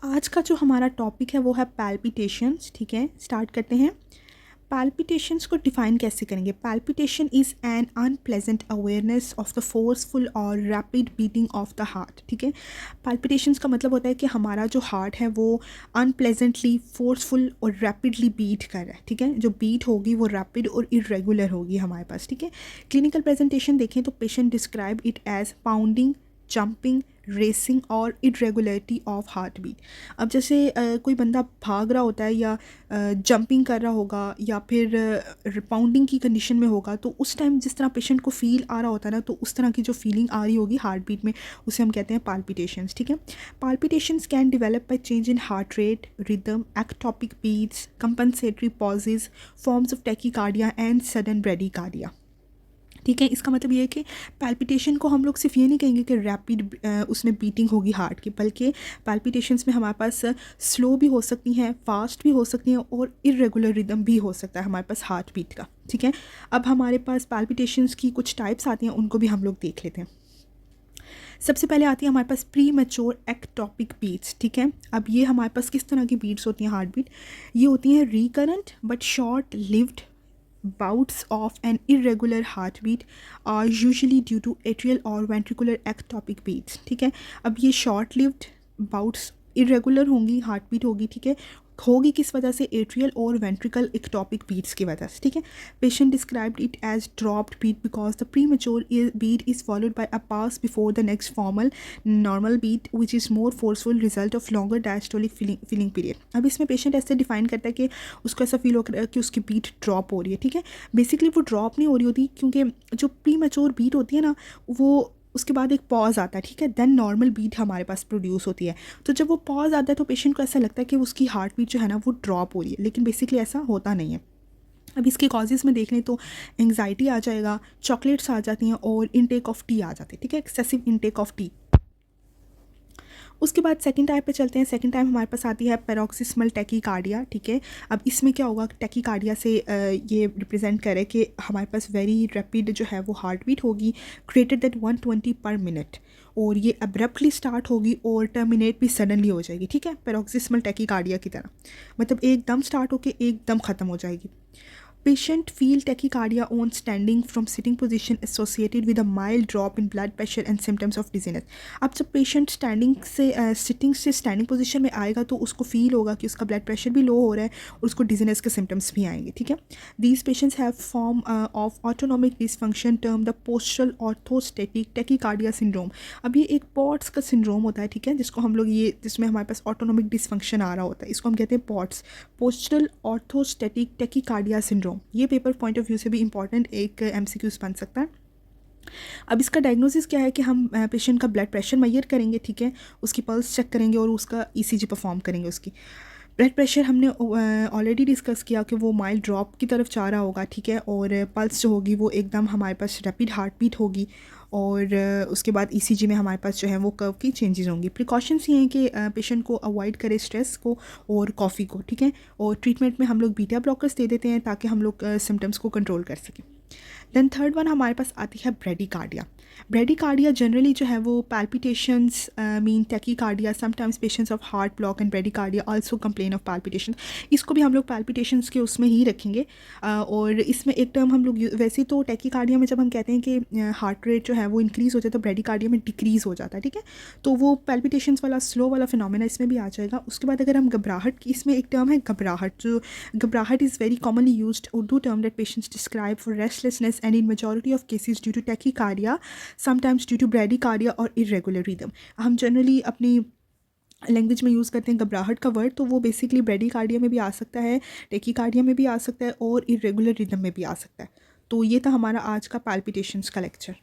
आज का जो हमारा टॉपिक है वो है पैल्पिटेशंस। ठीक है, स्टार्ट करते हैं। पैल्पिटेशंस को डिफ़ाइन कैसे करेंगे? Palpitation is an unpleasant awareness of the forceful और rapid beating of the heart. ठीक है, पैल्पिटेशंस का मतलब होता है कि हमारा जो हार्ट है वो अनप्लेजेंटली फोर्सफुल और रैपिडली बीट कर रहा है। ठीक है, जो बीट होगी वो रैपिड और इरेगुलर होगी हमारे पास। ठीक है, क्लिनिकल प्रेजेंटेशन देखें तो patient describe it as pounding, jumping, racing और इरेगुलरिटी ऑफ हार्ट बीट। अब जैसे कोई बंदा भाग रहा होता है या जंपिंग कर रहा होगा या फिर पाउंडिंग की कंडीशन में होगा, तो उस टाइम जिस तरह पेशेंट को फील आ रहा होता है ना, तो उस तरह की जो फीलिंग आ रही होगी हार्ट बीट में, उसे हम कहते हैं पाल्पिटेशंस। ठीक है, palpitations can develop by change in heart rate, rhythm, ectopic beats, compensatory pauses, forms of tachycardia and sudden bradycardia. ठीक है, इसका मतलब ये है कि पैल्पिटेशन को हम लोग सिर्फ ये नहीं कहेंगे कि रैपिड उसमें बीटिंग होगी हार्ट की, बल्कि पैल्पिटेशंस में हमारे पास स्लो भी हो सकती हैं, फास्ट भी हो सकती हैं और इरेगुलर रिदम भी हो सकता है हमारे पास हार्ट बीट का। ठीक है, अब हमारे पास पैल्पिटेशंस की कुछ टाइप्स आती हैं, उनको भी हम लोग देख लेते हैं। सबसे पहले आती है हमारे पास प्री मैच्योर एक्टोपिक बीट्स। ठीक है, अब ये हमारे पास किस तरह की बीट्स होती हैं हार्ट बीट? ये होती हैं recurrent but short lived bouts of an irregular heartbeat are usually due to atrial or ventricular ectopic beats। ठीक है, अब ये short lived bouts irregular होंगी, हार्ट बीट होगी। ठीक है, होगी किस वजह से? एट्रियल और वेंट्रिकल एक्टोपिक बीट्स की वजह से। ठीक है, patient described it as dropped beat because the premature beat is followed by a pause before the next formal normal beat which is more forceful result of longer diastolic filling period. अब इसमें patient ऐसे define करता है कि उसको ऐसा feel हो रहा है कि उसकी बीट ड्रॉप हो रही है। ठीक है, बेसिकली वो ड्रॉप नहीं हो रही होती, क्योंकि जो प्री मेच्योर बीट होती है ना, वो उसके बाद एक पॉज आता है। ठीक है, देन नॉर्मल बीट हमारे पास प्रोड्यूस होती है। तो जब वो पॉज आता है तो पेशेंट को ऐसा लगता है कि उसकी हार्ट बीट जो है ना वो ड्रॉप हो रही है, लेकिन बेसिकली ऐसा होता नहीं है। अब इसके कॉजेज़ में देख लें तो एंग्जाइटी आ जाएगा, चॉकलेट्स आ जाती हैं और इनटेक ऑफ टी आ जाती है। ठीक है, एक्सेसिव इनटेक ऑफ टी। उसके बाद सेकंड टाइप पे चलते हैं। सेकंड टाइप हमारे पास आती है पैरोक्सिस्मल टैकीकार्डिया। ठीक है, अब इसमें क्या होगा? टैकीकार्डिया से ये रिप्रेजेंट करे कि हमारे पास वेरी रैपिड जो है वो हार्ट बीट होगी, ग्रेटर दैन 120 पर मिनट, और ये अब्रप्टली स्टार्ट होगी और टर्मिनेट भी सडनली हो जाएगी। ठीक है, पैरोक्सिस्मल टैकीकार्डिया की तरह, मतलब एकदम स्टार्ट होकर एकदम ख़त्म हो जाएगी। Patient feel tachycardia on standing from sitting position associated with a mild drop in blood pressure and symptoms of dizziness। अब जब पेशेंट स्टैंडिंग से सिटिंग से स्टैंडिंग पोजीशन में आएगा तो उसको फील होगा कि उसका ब्लड प्रेशर भी लो हो रहा है और उसको डिजीनेस के सिम्टम्स भी आएंगे। ठीक है, these patients have form of autonomic dysfunction term the postural orthostatic tachycardia syndrome. अब ये एक पॉट्स का सिंड्रोम होता है। ठीक है, जिसको हम लोग जिसमें हमारे पास ऑटोनॉमिक डिसफंक्शन आ रहा होता है, इसको हम कहते हैं pots, postural orthostatic tachycardia syndrome. ये पेपर पॉइंट ऑफ व्यू से भी इंपॉर्टेंट एक एमसीक्यूज बन सकता है। अब इसका डायग्नोसिस क्या है कि हम पेशेंट का ब्लड प्रेशर मेजर करेंगे। ठीक है, उसकी पल्स चेक करेंगे और उसका ईसीजी परफॉर्म करेंगे। उसकी ब्लड प्रेशर हमने ऑलरेडी डिस्कस किया कि वो माइल्ड ड्रॉप की तरफ जा रहा होगा। ठीक है, और पल्स जो होगी वो एकदम हमारे पास रैपिड हार्ट बीट होगी, और उसके बाद ईसीजी में हमारे पास जो है वो कर्व की चेंजेस होंगी। प्रिकॉशंस ये हैं कि पेशेंट को अवॉइड करे स्ट्रेस को और कॉफ़ी को। ठीक है, और ट्रीटमेंट में हम लोग बीटा ब्लॉकर्स दे देते हैं ताकि हम लोग सिम्टम्स को कंट्रोल कर सकें। देन थर्ड वन हमारे पास आती है ब्रेडिकार्डिया। ब्रेडिकार्डिया जनरली जो है वो palpitations mean tachycardia, sometimes patients of heart block and bradycardia also complain of palpitation. इसको भी हम लोग पैल्पिटेशंस के उसमें ही रखेंगे। और इसमें एक टर्म हम लोग वैसे तो टैकीकार्डिया में जब हम कहते हैं कि हार्ट रेट जो है वो इंक्रीज़ हो जाता है, तो ब्रेडिकार्डिया में डिक्रीज़ हो जाता है। ठीक है, तो वो पैल्पिटेशंस वाला स्लो वाला फिनोमेना इसमें भी आ जाएगा। उसके बाद अगर हम घबराहट की, इसमें एक टर्म है घबराहट, जो घबराहट is very commonly used Urdu term that patients describe for restlessness and in majority of cases due to tachycardia, sometimes due to bradycardia और इरेगुलर रिदम। हम जनरली अपनी लैंग्वेज में यूज़ करते हैं घबराहट का वर्ड, तो वो बेसिकली ब्रेडिकार्डिया में भी आ सकता है, टैकीकार्डिया में भी आ सकता है और इरेगुलर रिदम में भी आ सकता है। तो ये था हमारा आज का पैल्पिटेशंस का लेक्चर।